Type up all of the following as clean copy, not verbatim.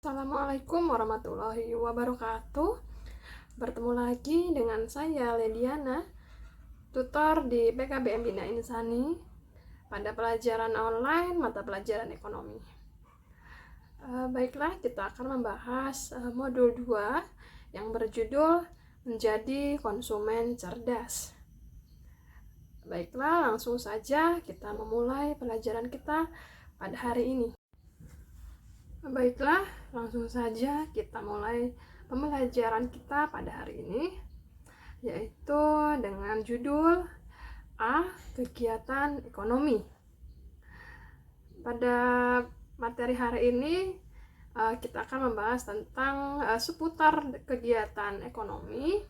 Assalamualaikum warahmatullahi wabarakatuh. Bertemu lagi dengan saya Lediana, tutor di PKBM Bina Insani pada pelajaran online mata pelajaran ekonomi. Baiklah, kita akan membahas modul 2 yang berjudul Menjadi Konsumen Cerdas. Baiklah, langsung saja kita memulai pelajaran kita pada hari ini. Baiklah, langsung saja kita mulai pembelajaran kita pada hari ini, yaitu dengan judul A. Kegiatan Ekonomi. Pada materi hari ini kita akan membahas tentang seputar kegiatan ekonomi.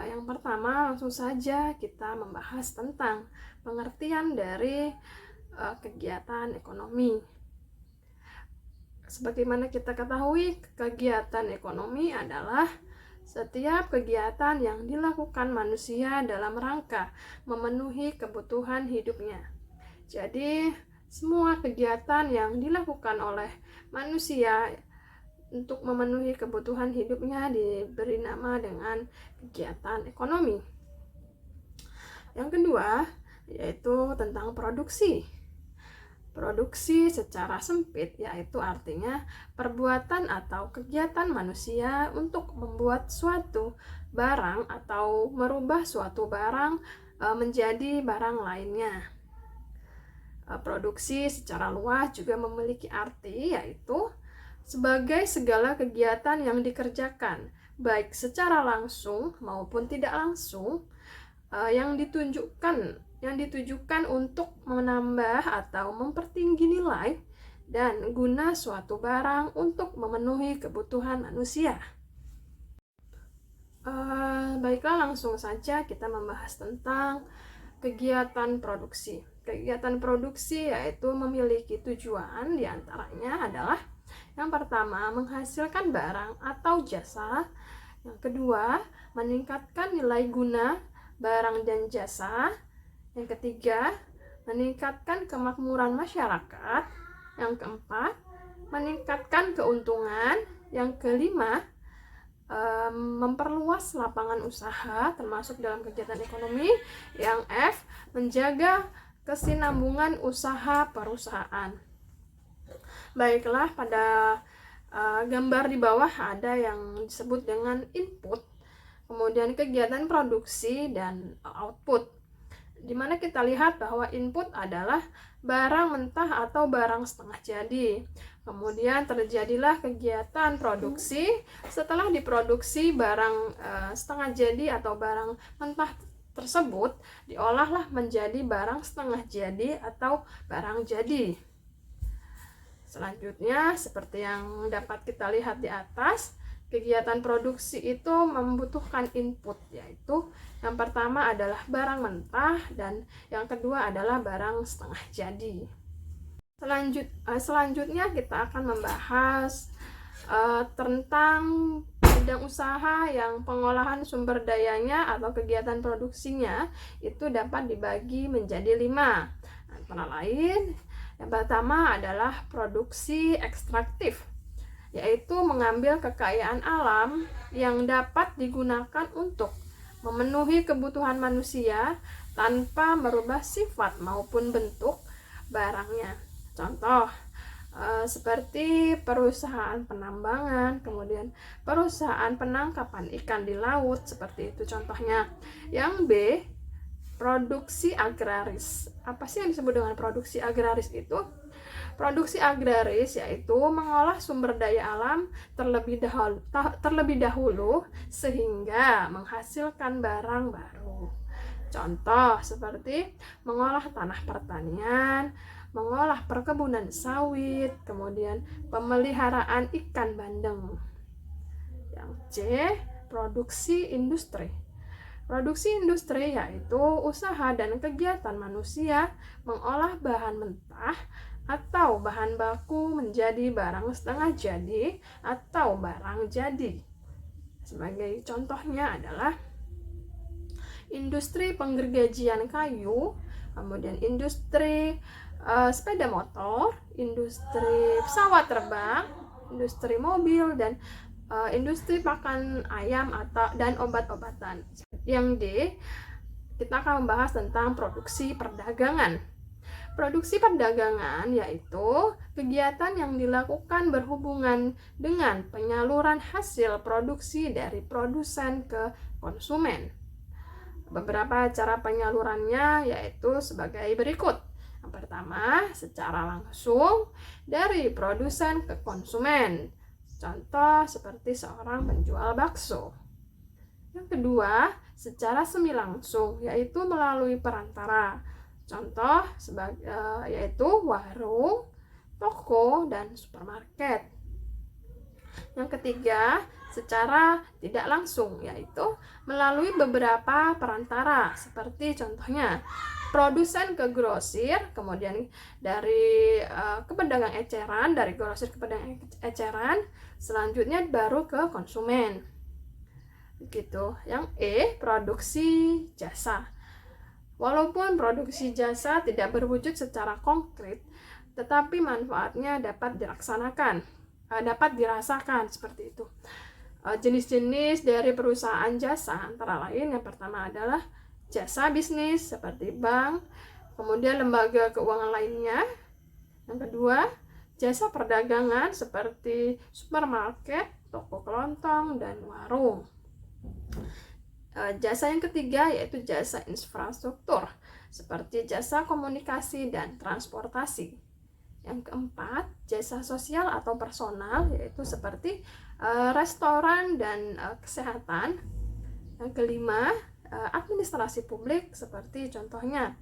Yang pertama, langsung saja kita membahas tentang pengertian dari kegiatan ekonomi. Sebagaimana kita ketahui, kegiatan ekonomi adalah setiap kegiatan yang dilakukan manusia dalam rangka memenuhi kebutuhan hidupnya. Jadi, semua kegiatan yang dilakukan oleh manusia untuk memenuhi kebutuhan hidupnya diberi nama dengan kegiatan ekonomi. Yang kedua, yaitu tentang produksi. Produksi secara sempit yaitu artinya perbuatan atau kegiatan manusia untuk membuat suatu barang atau merubah suatu barang menjadi barang lainnya. Produksi secara luas juga memiliki arti yaitu sebagai segala kegiatan yang dikerjakan baik secara langsung maupun tidak langsung yang ditujukan untuk menambah atau mempertinggi nilai dan guna suatu barang untuk memenuhi kebutuhan manusia. Baiklah, langsung saja kita membahas tentang kegiatan produksi. Kegiatan produksi yaitu memiliki tujuan, diantaranya adalah yang pertama, menghasilkan barang atau jasa. Yang kedua, meningkatkan nilai guna barang dan jasa. Yang ketiga, meningkatkan kemakmuran masyarakat. Yang keempat, meningkatkan keuntungan. Yang kelima, memperluas lapangan usaha termasuk dalam kegiatan ekonomi. Yang F, menjaga kesinambungan usaha perusahaan. Baiklah, pada gambar di bawah ada yang disebut dengan input, kemudian kegiatan produksi dan output, di mana kita lihat bahwa input adalah barang mentah atau barang setengah jadi. Kemudian terjadilah kegiatan produksi. Setelah diproduksi barang setengah jadi atau barang mentah tersebut diolahlah menjadi barang setengah jadi atau barang jadi. Selanjutnya, seperti yang dapat kita lihat di atas, kegiatan produksi itu membutuhkan input, yaitu yang pertama adalah barang mentah dan yang kedua adalah barang setengah jadi. Selanjutnya kita akan membahas tentang bidang usaha yang pengolahan sumber dayanya atau kegiatan produksinya itu dapat dibagi menjadi 5. Antara lain, yang pertama adalah produksi ekstraktif, yaitu mengambil kekayaan alam yang dapat digunakan untuk memenuhi kebutuhan manusia tanpa merubah sifat maupun bentuk barangnya. Contoh, seperti perusahaan penambangan, kemudian perusahaan penangkapan ikan di laut, seperti itu contohnya. Yang B, produksi agraris. Apa sih yang disebut dengan produksi agraris itu? Produksi agraris yaitu mengolah sumber daya alam terlebih dahulu sehingga menghasilkan barang baru. Contoh seperti mengolah tanah pertanian, mengolah perkebunan sawit, kemudian pemeliharaan ikan bandeng. Yang C, produksi industri. Produksi industri yaitu usaha dan kegiatan manusia mengolah bahan mentah atau bahan baku menjadi barang setengah jadi atau barang jadi. Sebagai contohnya adalah industri penggergajian kayu, kemudian industri sepeda motor, industri pesawat terbang, industri mobil, dan industri pakan ayam dan obat-obatan. Yang D, kita akan membahas tentang produksi perdagangan. Produksi perdagangan yaitu kegiatan yang dilakukan berhubungan dengan penyaluran hasil produksi dari produsen ke konsumen. Beberapa cara penyalurannya yaitu sebagai berikut. Yang pertama, secara langsung dari produsen ke konsumen. Contoh seperti seorang penjual bakso. Yang kedua, secara semi langsung yaitu melalui perantara. Contoh yaitu warung, toko, dan supermarket. Yang ketiga, secara tidak langsung yaitu melalui beberapa perantara, seperti contohnya produsen ke grosir, kemudian dari ke pedagang eceran, dari grosir ke pedagang eceran, selanjutnya baru ke konsumen. Begitu. Yang E, produksi jasa. Walaupun produksi jasa tidak berwujud secara konkret, tetapi manfaatnya dapat dirasakan seperti itu. Jenis-jenis dari perusahaan jasa antara lain yang pertama adalah jasa bisnis seperti bank, kemudian lembaga keuangan lainnya. Yang kedua, jasa perdagangan seperti supermarket, toko kelontong, dan warung. Jasa yang ketiga yaitu jasa infrastruktur seperti jasa komunikasi dan transportasi. Yang keempat, jasa sosial atau personal yaitu seperti restoran dan kesehatan. Yang kelima, administrasi publik seperti contohnya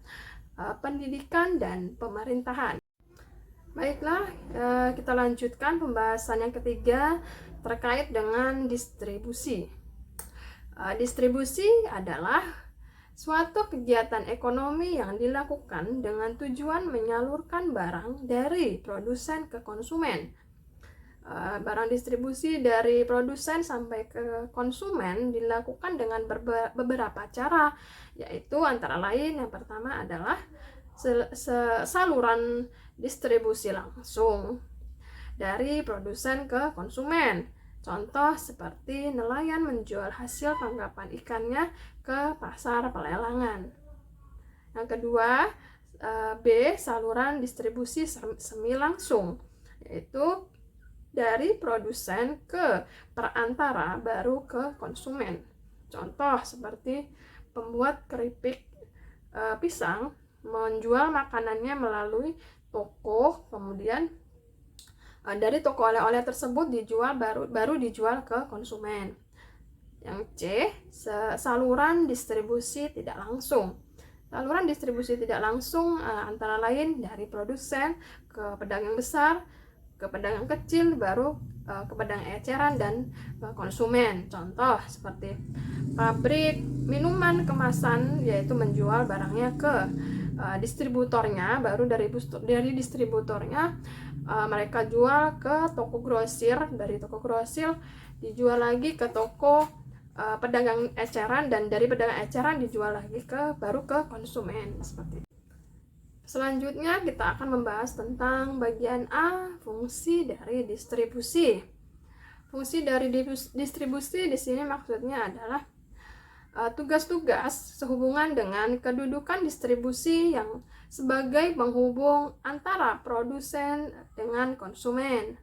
pendidikan dan pemerintahan. Baiklah, kita lanjutkan pembahasan yang ketiga terkait dengan distribusi. Distribusi adalah suatu kegiatan ekonomi yang dilakukan dengan tujuan menyalurkan barang dari produsen ke konsumen. Barang distribusi dari produsen sampai ke konsumen dilakukan dengan beberapa cara, yaitu antara lain yang pertama adalah saluran distribusi langsung dari produsen ke konsumen. Contoh seperti nelayan menjual hasil tangkapan ikannya ke pasar pelelangan. Yang kedua, B, saluran distribusi semi langsung, yaitu dari produsen ke perantara baru ke konsumen. Contoh seperti pembuat keripik pisang menjual makanannya melalui toko, kemudian dari toko oleh-oleh tersebut baru dijual ke konsumen. Yang C, saluran distribusi tidak langsung. Saluran distribusi tidak langsung antara lain dari produsen ke pedagang besar, ke pedagang kecil, baru ke pedagang eceran dan ke konsumen. Contoh seperti pabrik minuman kemasan yaitu menjual barangnya ke distributornya, baru dari distributornya mereka jual ke toko grosir, dari toko grosir dijual lagi ke toko pedagang eceran, dan dari pedagang eceran dijual lagi baru ke konsumen, seperti itu. Selanjutnya kita akan membahas tentang bagian A, fungsi dari distribusi. Fungsi dari distribusi di sini maksudnya adalah tugas-tugas sehubungan dengan kedudukan distribusi yang sebagai penghubung antara produsen dengan konsumen.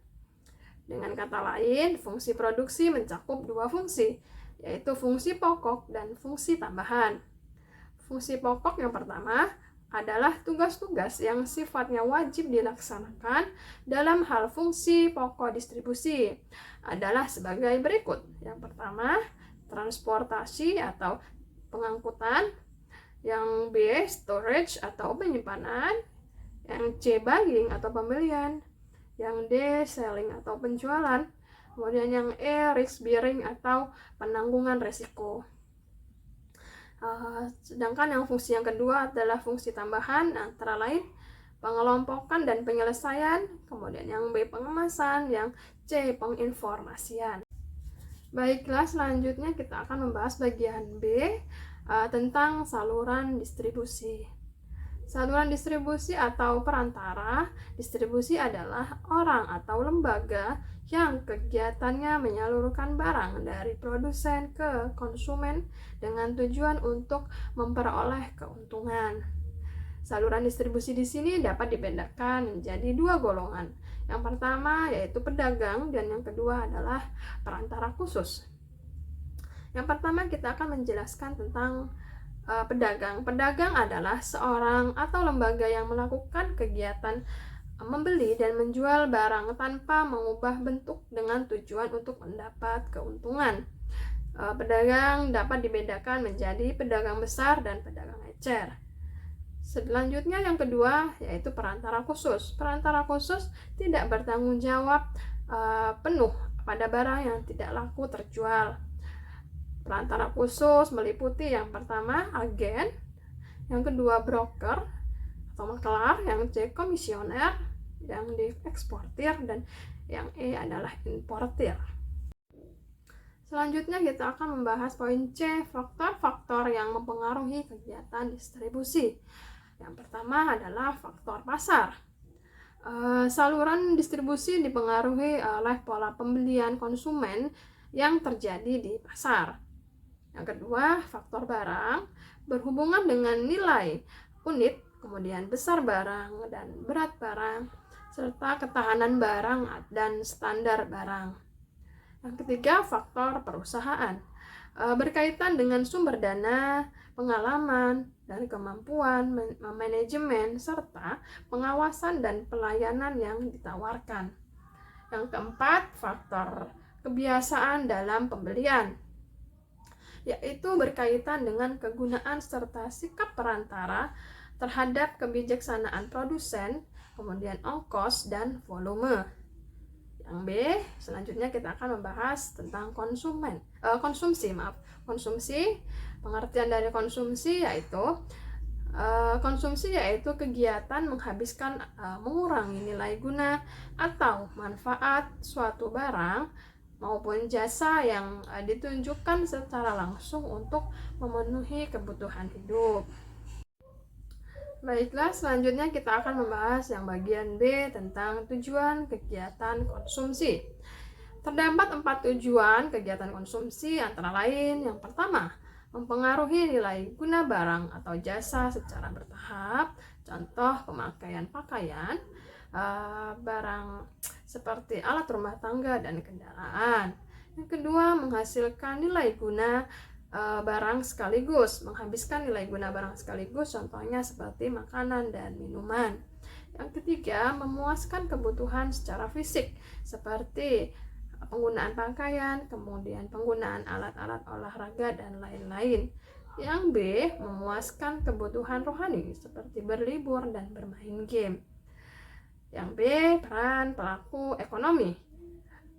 Dengan kata lain, fungsi produksi mencakup dua fungsi, yaitu fungsi pokok dan fungsi tambahan. Fungsi pokok yang pertama adalah tugas-tugas yang sifatnya wajib dilaksanakan dalam hal fungsi pokok distribusi adalah sebagai berikut. Yang pertama, transportasi atau pengangkutan. Yang B, storage atau penyimpanan. Yang C, buying atau pembelian. Yang D, selling atau penjualan. Kemudian yang E, risk bearing atau penanggungan resiko. Sedangkan yang fungsi yang kedua adalah fungsi tambahan, antara lain pengelompokan dan penyelesaian. Kemudian yang B, pengemasan. Yang C, penginformasian. Baiklah, selanjutnya kita akan membahas bagian B tentang saluran distribusi. Saluran distribusi atau perantara. Distribusi adalah orang atau lembaga yang kegiatannya menyalurkan barang dari produsen ke konsumen dengan tujuan untuk memperoleh keuntungan. Saluran distribusi di sini dapat dibedakan menjadi dua golongan. Yang pertama yaitu pedagang dan yang kedua adalah perantara khusus. Yang pertama kita akan menjelaskan tentang pedagang. Pedagang adalah seorang atau lembaga yang melakukan kegiatan membeli dan menjual barang tanpa mengubah bentuk dengan tujuan untuk mendapat keuntungan. Pedagang dapat dibedakan menjadi pedagang besar dan pedagang ecer. Selanjutnya yang kedua yaitu perantara khusus. Perantara khusus tidak bertanggung jawab penuh pada barang yang tidak laku terjual. Perantara khusus meliputi yang pertama agen, yang kedua broker atau maklar, yang C komisioner, yang D eksportir, dan yang E adalah importir. Selanjutnya kita akan membahas poin C, faktor-faktor yang mempengaruhi kegiatan distribusi. Yang pertama adalah faktor pasar. Saluran distribusi dipengaruhi oleh pola pembelian konsumen yang terjadi di pasar. Yang kedua, faktor barang berhubungan dengan nilai unit, kemudian besar barang dan berat barang, serta ketahanan barang dan standar barang. Yang ketiga, faktor perusahaan berkaitan dengan sumber dana, pengalaman, dan kemampuan manajemen, serta pengawasan dan pelayanan yang ditawarkan. Yang keempat, faktor kebiasaan dalam pembelian, yaitu berkaitan dengan kegunaan serta sikap perantara terhadap kebijaksanaan produsen, kemudian ongkos dan volume. Yang B, selanjutnya kita akan membahas tentang konsumsi. Pengertian dari konsumsi yaitu kegiatan menghabiskan, mengurangi nilai guna atau manfaat suatu barang maupun jasa yang ditunjukkan secara langsung untuk memenuhi kebutuhan hidup. Baiklah, selanjutnya kita akan membahas yang bagian B tentang tujuan kegiatan konsumsi. Terdapat 4 tujuan kegiatan konsumsi, antara lain yang pertama, mempengaruhi nilai guna barang atau jasa secara bertahap. Contoh pemakaian pakaian, barang seperti alat rumah tangga dan kendaraan. Yang kedua, menghasilkan nilai guna barang sekaligus, menghabiskan nilai guna barang sekaligus, contohnya seperti makanan dan minuman. Yang ketiga, memuaskan kebutuhan secara fisik seperti penggunaan pakaian, kemudian penggunaan alat-alat olahraga dan lain-lain. Yang B, memuaskan kebutuhan rohani seperti berlibur dan bermain game. Yang B, peran pelaku ekonomi.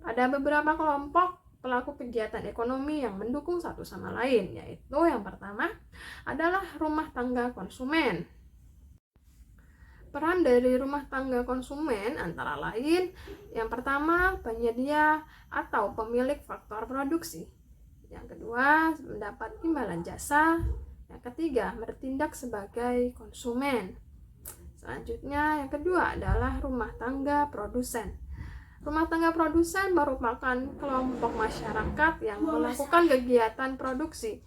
Ada beberapa kelompok pelaku kegiatan ekonomi yang mendukung satu sama lain, yaitu yang pertama adalah rumah tangga konsumen. Peran dari rumah tangga konsumen antara lain yang pertama, penyedia atau pemilik faktor produksi. Yang kedua, mendapat imbalan jasa. Yang ketiga, bertindak sebagai konsumen. Selanjutnya, yang kedua adalah rumah tangga produsen. Rumah tangga produsen merupakan kelompok masyarakat yang melakukan kegiatan produksi.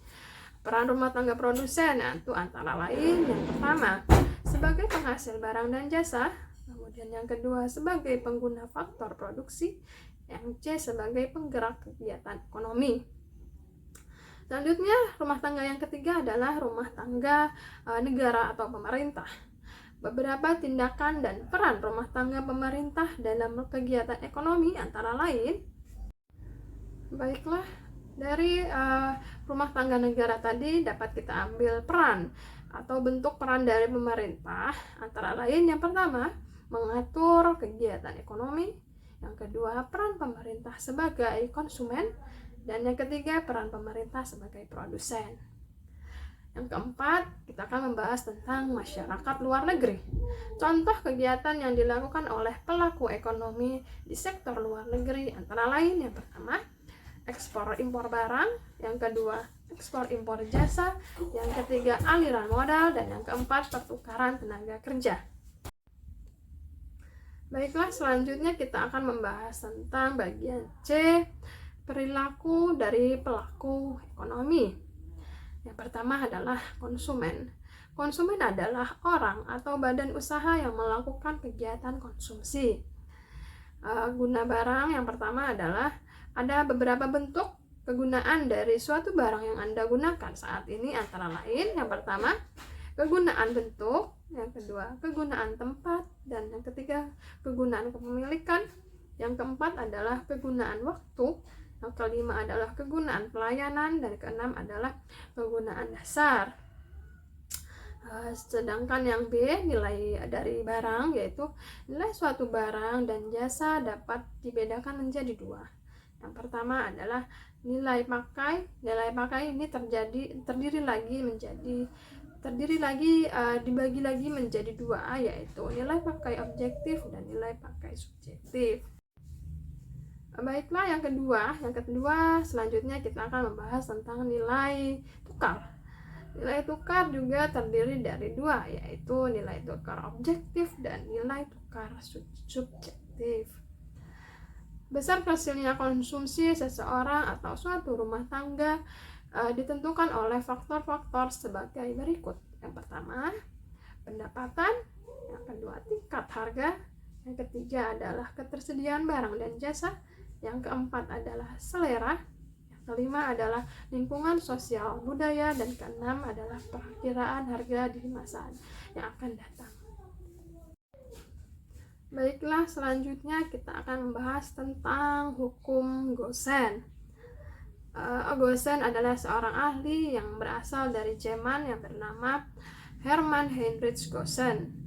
Peran rumah tangga produsen itu antara lain yang pertama, sebagai penghasil barang dan jasa, kemudian yang kedua sebagai pengguna faktor produksi, yang C sebagai penggerak kegiatan ekonomi. Selanjutnya, rumah tangga yang ketiga adalah rumah tangga negara atau pemerintah. Beberapa tindakan dan peran rumah tangga pemerintah dalam kegiatan ekonomi antara lain, baiklah, dari rumah tangga negara tadi dapat kita ambil peran atau bentuk peran dari pemerintah, antara lain yang pertama, mengatur kegiatan ekonomi. Yang kedua, peran pemerintah sebagai konsumen. Dan yang ketiga, peran pemerintah sebagai produsen. Yang keempat, kita akan membahas tentang masyarakat luar negeri. Contoh kegiatan yang dilakukan oleh pelaku ekonomi di sektor luar negeri antara lain yang pertama, ekspor impor barang, yang kedua ekspor impor jasa, yang ketiga aliran modal, dan yang keempat pertukaran tenaga kerja. Baiklah, selanjutnya kita akan membahas tentang bagian C, perilaku dari pelaku ekonomi. Yang pertama adalah konsumen. Konsumen adalah orang atau badan usaha yang melakukan kegiatan konsumsi. Guna barang yang pertama adalah ada beberapa bentuk kegunaan dari suatu barang yang Anda gunakan saat ini, antara lain yang pertama kegunaan bentuk, yang kedua kegunaan tempat, dan yang ketiga kegunaan kepemilikan, yang keempat adalah kegunaan waktu, yang kelima adalah kegunaan pelayanan, dan keenam adalah kegunaan dasar. Sedangkan yang B, nilai dari barang, yaitu nilai suatu barang dan jasa dapat dibedakan menjadi dua. Yang pertama adalah nilai pakai. Nilai pakai ini dibagi lagi menjadi dua, yaitu nilai pakai objektif dan nilai pakai subjektif. Baiklah, yang kedua selanjutnya kita akan membahas tentang nilai tukar. Nilai tukar juga terdiri dari dua, yaitu nilai tukar objektif dan nilai tukar subjektif. Besar kecilnya konsumsi seseorang atau suatu rumah tangga ditentukan oleh faktor-faktor sebagai berikut. Yang pertama, pendapatan. Yang kedua, tingkat harga. Yang ketiga adalah ketersediaan barang dan jasa. Yang keempat adalah selera. Kelima adalah lingkungan sosial budaya, dan keenam adalah perakiraan harga di masa yang akan datang. Baiklah, selanjutnya kita akan membahas tentang hukum Gosen. Gosen adalah seorang ahli yang berasal dari Jerman yang bernama Hermann Heinrich Gosen.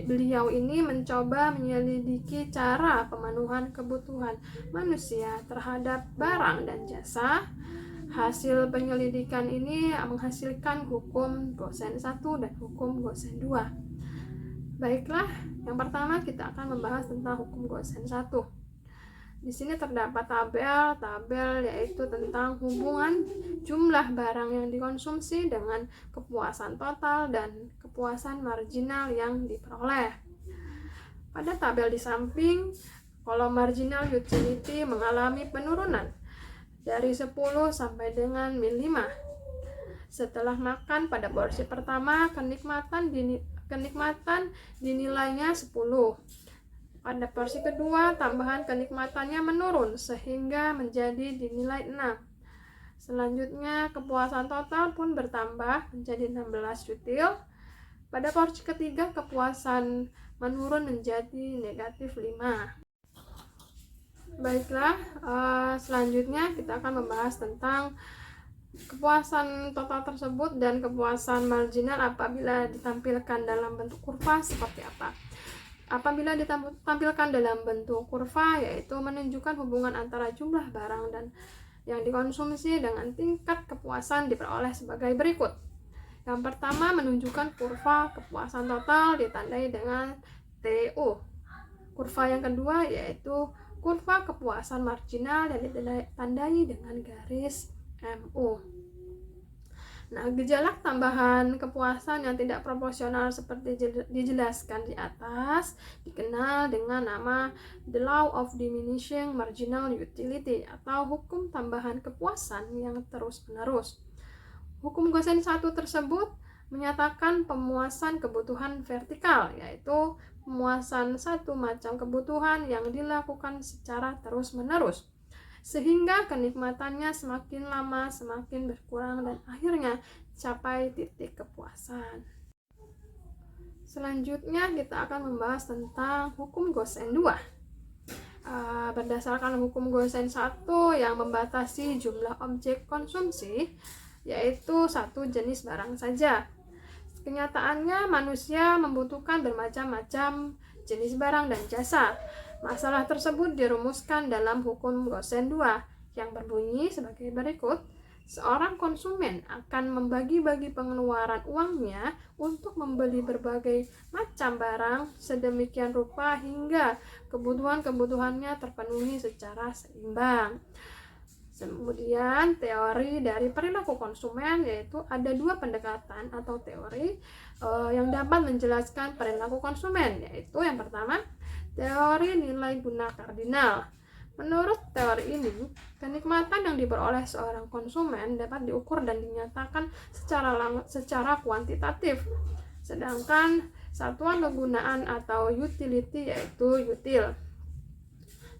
Beliau ini mencoba menyelidiki cara pemenuhan kebutuhan manusia terhadap barang dan jasa. Hasil penyelidikan ini menghasilkan hukum Gosen 1 dan hukum Gosen 2. Baiklah, yang pertama kita akan membahas tentang hukum Gosen 1. Di sini terdapat tabel yaitu tentang hubungan jumlah barang yang dikonsumsi dengan kepuasan total dan kepuasan marginal yang diperoleh. Pada tabel di samping, kolom marginal utility mengalami penurunan dari 10 sampai dengan min 5. Setelah makan pada porsi pertama, kenikmatan dinilainya 10. Pada porsi kedua, tambahan kenikmatannya menurun sehingga menjadi dinilai 6. Selanjutnya, kepuasan total pun bertambah menjadi 16 util. Pada porsi ketiga, kepuasan menurun menjadi negatif 5. Baiklah, selanjutnya kita akan membahas tentang kepuasan total tersebut dan kepuasan marginal apabila ditampilkan dalam bentuk kurva seperti apa. Apabila ditampilkan dalam bentuk kurva, yaitu menunjukkan hubungan antara jumlah barang dan yang dikonsumsi dengan tingkat kepuasan diperoleh sebagai berikut. Yang pertama, menunjukkan kurva kepuasan total ditandai dengan TU. Kurva yang kedua yaitu kurva kepuasan marginal dan ditandai dengan garis MU. Nah, gejala tambahan kepuasan yang tidak proporsional seperti dijelaskan di atas dikenal dengan nama The Law of Diminishing Marginal Utility atau hukum tambahan kepuasan yang terus-menerus. Hukum Gosen 1 tersebut menyatakan pemuasan kebutuhan vertikal, yaitu pemuasan satu macam kebutuhan yang dilakukan secara terus-menerus, sehingga kenikmatannya semakin lama semakin berkurang dan akhirnya capai titik kepuasan. Selanjutnya kita akan membahas tentang hukum Gosen 2. Berdasarkan hukum Gosen 1 yang membatasi jumlah objek konsumsi, yaitu satu jenis barang saja. Kenyataannya manusia membutuhkan bermacam-macam jenis barang dan jasa. Masalah tersebut dirumuskan dalam hukum Gosen 2 yang berbunyi sebagai berikut. seorang konsumen akan membagi-bagi pengeluaran uangnya untuk membeli berbagai macam barang sedemikian rupa hingga kebutuhan-kebutuhannya terpenuhi secara seimbang. Kemudian teori dari perilaku konsumen, yaitu ada dua pendekatan atau teori yang dapat menjelaskan perilaku konsumen, yaitu yang pertama, teori nilai guna kardinal. Menurut teori ini, kenikmatan yang diperoleh seorang konsumen dapat diukur dan dinyatakan secara kuantitatif. Sedangkan satuan kegunaan atau utility yaitu util.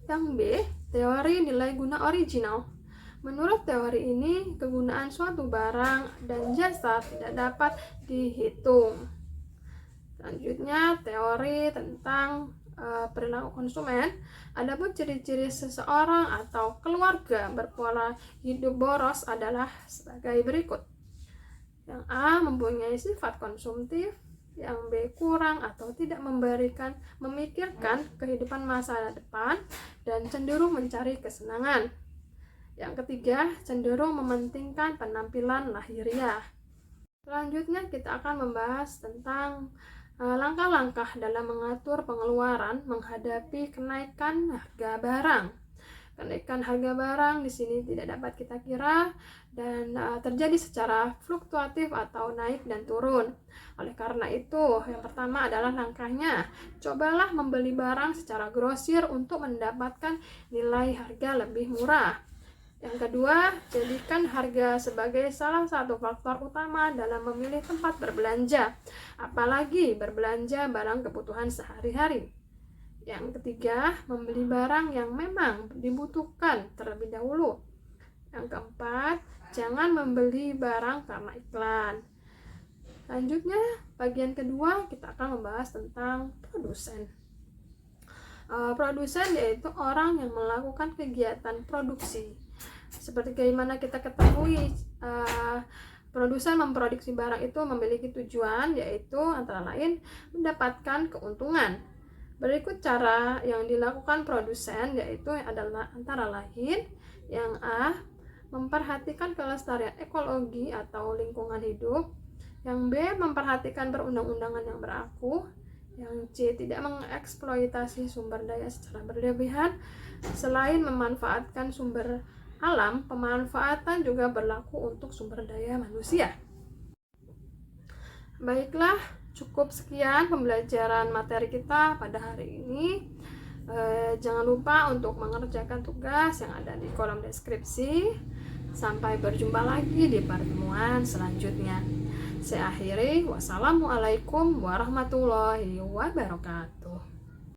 Yang B, teori nilai guna original. Menurut teori ini, kegunaan suatu barang dan jasa tidak dapat dihitung. Selanjutnya, teori tentang perilaku konsumen. Adapun ciri-ciri seseorang atau keluarga berpola hidup boros adalah sebagai berikut. Yang A, mempunyai sifat konsumtif. Yang B, kurang atau tidak memikirkan kehidupan masa depan dan cenderung mencari kesenangan. Yang ketiga, cenderung mementingkan penampilan lahiriah. Selanjutnya kita akan membahas tentang langkah-langkah dalam mengatur pengeluaran menghadapi kenaikan harga barang. Kenaikan harga barang di sini tidak dapat kita kira dan terjadi secara fluktuatif atau naik dan turun. Oleh karena itu, yang pertama adalah langkahnya, cobalah membeli barang secara grosir untuk mendapatkan nilai harga lebih murah. Yang kedua, jadikan harga sebagai salah satu faktor utama dalam memilih tempat berbelanja, apalagi berbelanja barang kebutuhan sehari-hari. Yang ketiga, membeli barang yang memang dibutuhkan terlebih dahulu. Yang keempat, jangan membeli barang karena iklan. Selanjutnya, bagian kedua kita akan membahas tentang produsen. Produsen yaitu orang yang melakukan kegiatan produksi. Seperti bagaimana kita ketahui, produsen memproduksi barang itu memiliki tujuan, yaitu antara lain mendapatkan keuntungan. Berikut cara yang dilakukan produsen, yaitu adalah antara lain yang A, memperhatikan kelestarian ekologi atau lingkungan hidup. Yang B, memperhatikan perundang-undangan yang berlaku. Yang C, tidak mengeksploitasi sumber daya secara berlebihan. Selain memanfaatkan sumber alam, pemanfaatan juga berlaku untuk sumber daya manusia. Baiklah, cukup sekian pembelajaran materi kita pada hari ini. Jangan lupa untuk mengerjakan tugas yang ada di kolom deskripsi. Sampai berjumpa lagi di pertemuan selanjutnya. Saya akhiri, wassalamualaikum warahmatullahi wabarakatuh.